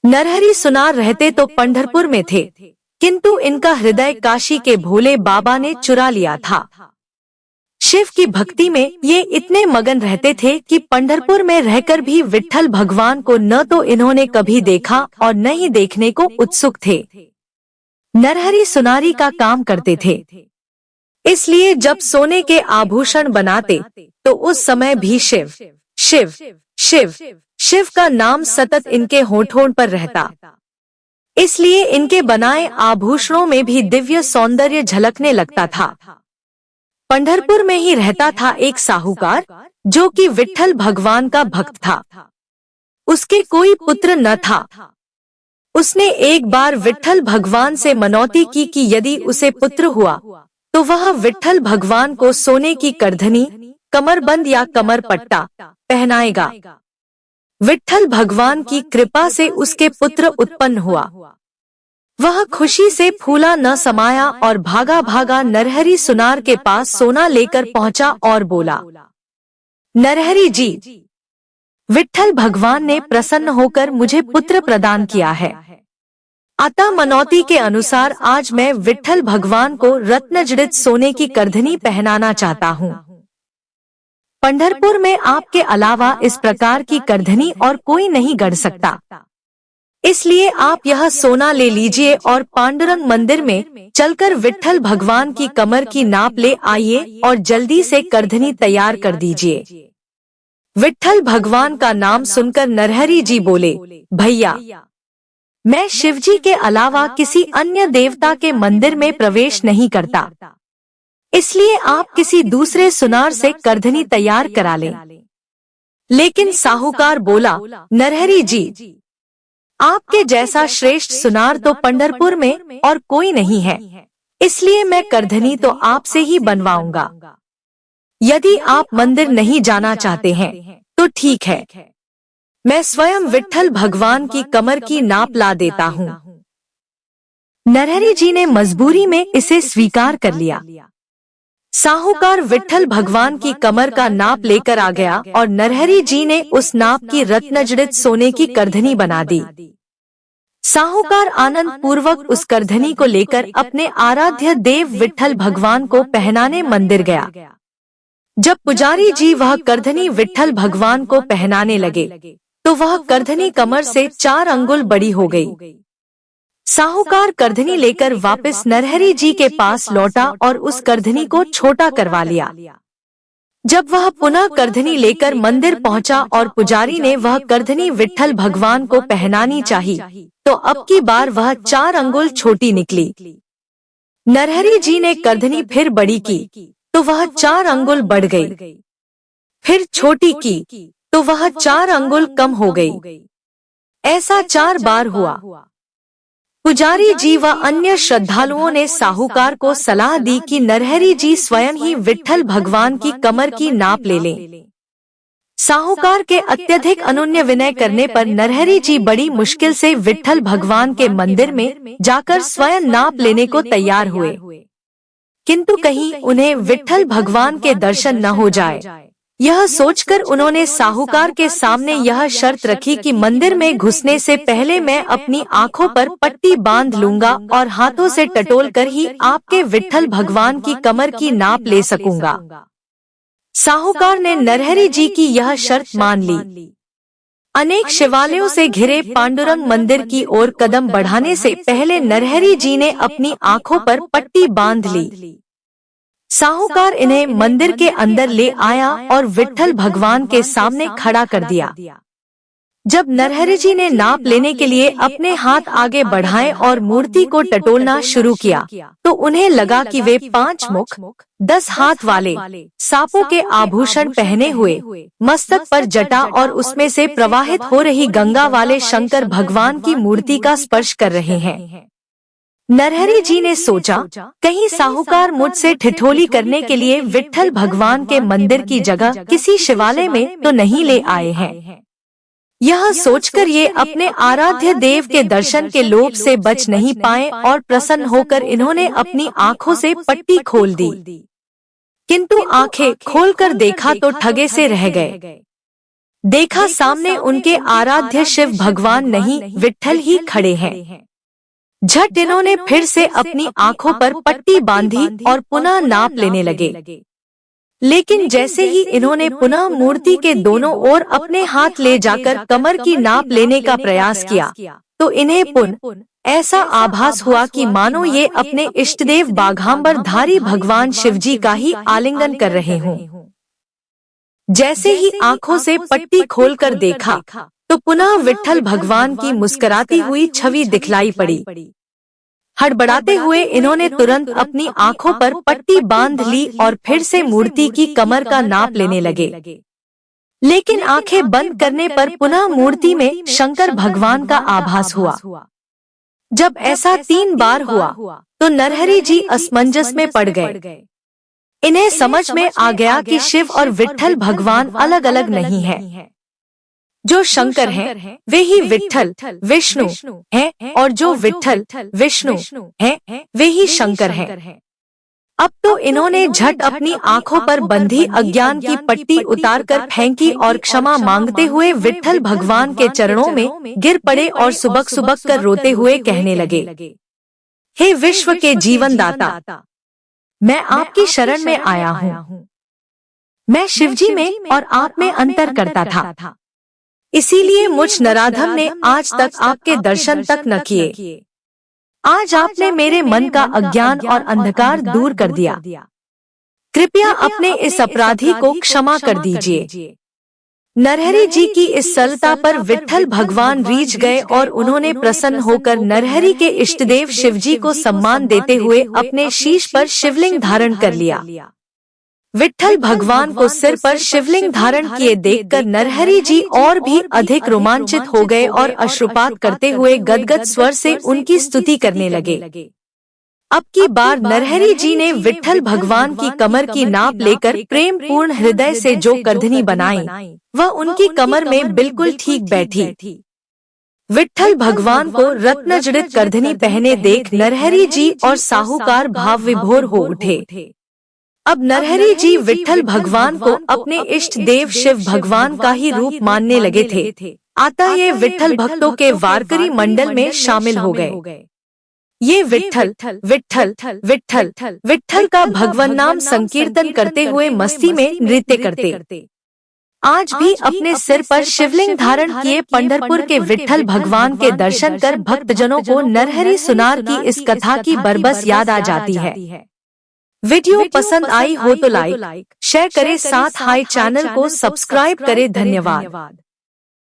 नरहरि सुनार रहते तो पंढरपुर में थे, किंतु इनका हृदय काशी के भोले बाबा ने चुरा लिया था। शिव की भक्ति में ये इतने मगन रहते थे कि पंढरपुर में रहकर भी विट्ठल भगवान को न तो इन्होंने कभी देखा और न ही देखने को उत्सुक थे। नरहरि सुनारी का काम करते थे, इसलिए जब सोने के आभूषण बनाते तो उस समय भी शिव शिव शिव शिव का नाम सतत इनके होठों पर रहता। इसलिए इनके बनाए आभूषणों में भी दिव्य सौंदर्य झलकने लगता था। पंढरपुर में ही रहता था एक साहूकार, जो कि विट्ठल भगवान का भक्त था। उसके कोई पुत्र न था। उसने एक बार विट्ठल भगवान से मनौती की कि यदि उसे पुत्र हुआ तो वह विट्ठल भगवान को सोने की करधनी, कमरबंद या कमर पट्टा पहनाएगा। विट्ठल भगवान की कृपा से उसके पुत्र उत्पन्न हुआ। वह खुशी से फूला न समाया और भागा भागा नरहरि सुनार के पास सोना लेकर पहुंचा और बोला, नरहरि जी, विट्ठल भगवान ने प्रसन्न होकर मुझे पुत्र प्रदान किया है। अतः मनौती के अनुसार आज मैं विट्ठल भगवान को रत्नजड़ित सोने की करधनी पहनाना चाहता हूँ। पंढरपुर में आपके अलावा इस प्रकार की करधनी और कोई नहीं गढ़ सकता। इसलिए आप यह सोना ले लीजिए और पांडुरंग मंदिर में चलकर विट्ठल भगवान की कमर की नाप ले आइए और जल्दी से करधनी तैयार कर दीजिए। विट्ठल भगवान का नाम सुनकर नरहरि जी बोले, भैया, मैं शिवजी के अलावा किसी अन्य देवता के मंदिर में प्रवेश नहीं करता, इसलिए आप किसी दूसरे सुनार से करधनी तैयार करा लें। लेकिन साहूकार बोला, नरहरि जी, आपके जैसा श्रेष्ठ सुनार तो पंढरपुर में और कोई नहीं है, इसलिए मैं करधनी तो आपसे ही बनवाऊंगा। यदि आप मंदिर नहीं जाना चाहते हैं तो ठीक है, मैं स्वयं विट्ठल भगवान की कमर की नाप ला देता हूँ। नरहरि जी ने मजबूरी में इसे स्वीकार कर लिया। साहूकार विट्ठल भगवान की कमर का नाप लेकर आ गया और नरहरि जी ने उस नाप की रत्नजड़ित सोने की करधनी बना दी। साहूकार आनंद पूर्वक उस करधनी को लेकर अपने आराध्य देव विट्ठल भगवान को पहनाने मंदिर गया। जब पुजारी जी वह करधनी विट्ठल भगवान को पहनाने लगे तो वह करधनी कमर से 4 अंगुल बड़ी हो गई। साहूकार करधनी लेकर वापस नरहरि जी के पास लौटा और उस करधनी को छोटा करवा लिया। जब वह पुनः करधनी लेकर मंदिर पहुंचा और पुजारी ने वह करधनी विट्ठल भगवान को पहनानी चाही, तो अब की बार वह 4 अंगुल छोटी निकली। नरहरि जी ने करधनी फिर बड़ी की तो वह 4 अंगुल बढ़ गई। फिर छोटी की तो वह 4 अंगुल कम हो गई। ऐसा 4 बार हुआ। पुजारी जी व अन्य श्रद्धालुओं ने साहूकार को सलाह दी कि नरहरि जी स्वयं ही विट्ठल भगवान की कमर की नाप ले लें। साहूकार के अत्यधिक अनुनय विनय करने पर नरहरि जी बड़ी मुश्किल से विट्ठल भगवान के मंदिर में जाकर स्वयं नाप लेने को तैयार हुए, किंतु कहीं उन्हें विट्ठल भगवान के दर्शन न हो जाए, यह सोचकर उन्होंने साहूकार के सामने यह शर्त रखी कि मंदिर में घुसने से पहले मैं अपनी आंखों पर पट्टी बांध लूंगा और हाथों से टटोल कर ही आपके विट्ठल भगवान की कमर की नाप ले सकूंगा। साहूकार ने नरहरि जी की यह शर्त मान ली। अनेक शिवालयों से घिरे पांडुरंग मंदिर की ओर कदम बढ़ाने से पहले नरहरि जी ने अपनी आंखों पर पट्टी बांध ली। साहूकार इन्हें मंदिर के अंदर ले आया और विट्ठल भगवान के सामने खड़ा कर दिया। जब नरहरि जी ने नाप लेने के लिए अपने हाथ आगे बढ़ाए और मूर्ति को टटोलना शुरू किया तो उन्हें लगा कि वे 5 मुख 10 हाथ वाले सांपों के आभूषण पहने हुए, मस्तक पर जटा और उसमें से प्रवाहित हो रही गंगा वाले शंकर भगवान की मूर्ति का स्पर्श कर रहे हैं। नरहरि जी ने सोचा, कहीं साहूकार मुझसे ठिठोली करने के लिए विट्ठल भगवान के मंदिर की जगह किसी शिवालय में तो नहीं ले आए हैं। यह सोचकर ये अपने आराध्य देव के दर्शन के लोभ से बच नहीं पाए और प्रसन्न होकर इन्होंने अपनी आंखों से पट्टी खोल दी, किंतु आंखें खोलकर देखा तो ठगे से रह गए। देखा सामने उनके आराध्य शिव भगवान नहीं विट्ठल ही खड़े हैं। झट इन्होंने फिर से अपनी आंखों पर पट्टी बांधी और पुनः नाप लेने लगे। लेकिन जैसे ही इन्होंने पुनः मूर्ति के दोनों ओर अपने हाथ ले जाकर कमर की नाप लेने का प्रयास किया, तो इन्हें पुनः ऐसा आभास हुआ कि मानो ये अपने इष्टदेव बाघांबर धारी भगवान शिवजी का ही आलिंगन कर रहे हों। जैसे ही आंखों से पट्टी खोलकर देखा, तो पुनः विट्ठल भगवान की मुस्कुराती हुई छवि दिखलाई पड़ी। हड़बड़ाते हुए इन्होंने तुरंत अपनी आंखों पर पट्टी बांध ली और फिर से मूर्ति की कमर का नाप लेने लगे। लेकिन आंखें बंद करने पर पुनः मूर्ति में शंकर भगवान का आभास हुआ। जब ऐसा 3 बार हुआ, तो नरहरि जी असमंजस में पड़ गए। इन्हें समझ में आ गया कि शिव और विट्ठल भगवान अलग अलग नहीं हैं। जो शंकर हैं, वे ही विट्ठल विष्णु हैं, और जो विट्ठल विष्णु हैं, वे ही शंकर हैं। अब तो इन्होंने झट अपनी आंखों पर बंधी अज्ञान की पट्टी उतारकर फेंकी और क्षमा मांगते हुए विट्ठल भगवान के चरणों में गिर पड़े और सुबक सुबक कर रोते हुए कहने लगे, हे विश्व के जीवन दाता, मैं आपकी शरण में आया हूँ। मैं शिवजी में और आप में अंतर करता था, इसीलिए मुझ नराधम ने आज तक आपके दर्शन तक न किए। आज आपने मेरे मन का अज्ञान और अंधकार दूर कर दिया। कृपया अपने इस अपराधी को क्षमा कर दीजिए। नरहरि जी की इस सरलता पर विट्ठल भगवान रीझ गए और उन्होंने प्रसन्न होकर नरहरि के इष्टदेव शिवजी को सम्मान देते हुए अपने शीश पर शिवलिंग धारण कर लिया। विट्ठल भगवान को सिर पर शिवलिंग धारण किए देखकर नरहरि जी और भी अधिक रोमांचित हो गए और अश्रुपात करते हुए गदगद स्वर से उनकी स्तुति करने लगे। अब की बार नरहरि जी ने विट्ठल भगवान की कमर की नाप लेकर प्रेम पूर्ण हृदय से जो करधनी बनाई, वह उनकी कमर में बिल्कुल ठीक बैठी। विट्ठल भगवान को रत्नजड़ित करधनी पहने देख नरहरि जी और साहूकार भाव विभोर हो उठे। अब नरहरि जी विट्ठल भगवान को अपने इष्ट देव शिव भगवान का ही रूप मानने लगे थे। अतः ये विट्ठल भक्तों के वारकरी मंडल में शामिल हो गए। ये विट्ठल विट्ठल विट्ठल विट्ठल का भगवान नाम संकीर्तन करते हुए मस्ती में नृत्य करते। आज भी अपने सिर पर शिवलिंग धारण किए पंढरपुर के विट्ठल भगवान के दर्शन कर भक्तजनों को नरहरि सुनार की इस कथा की बरबस याद आ जाती है। वीडियो पसंद आई हो तो लाइक शेयर करें, साथ हाई चैनल को सब्सक्राइब करें। धन्यवाद।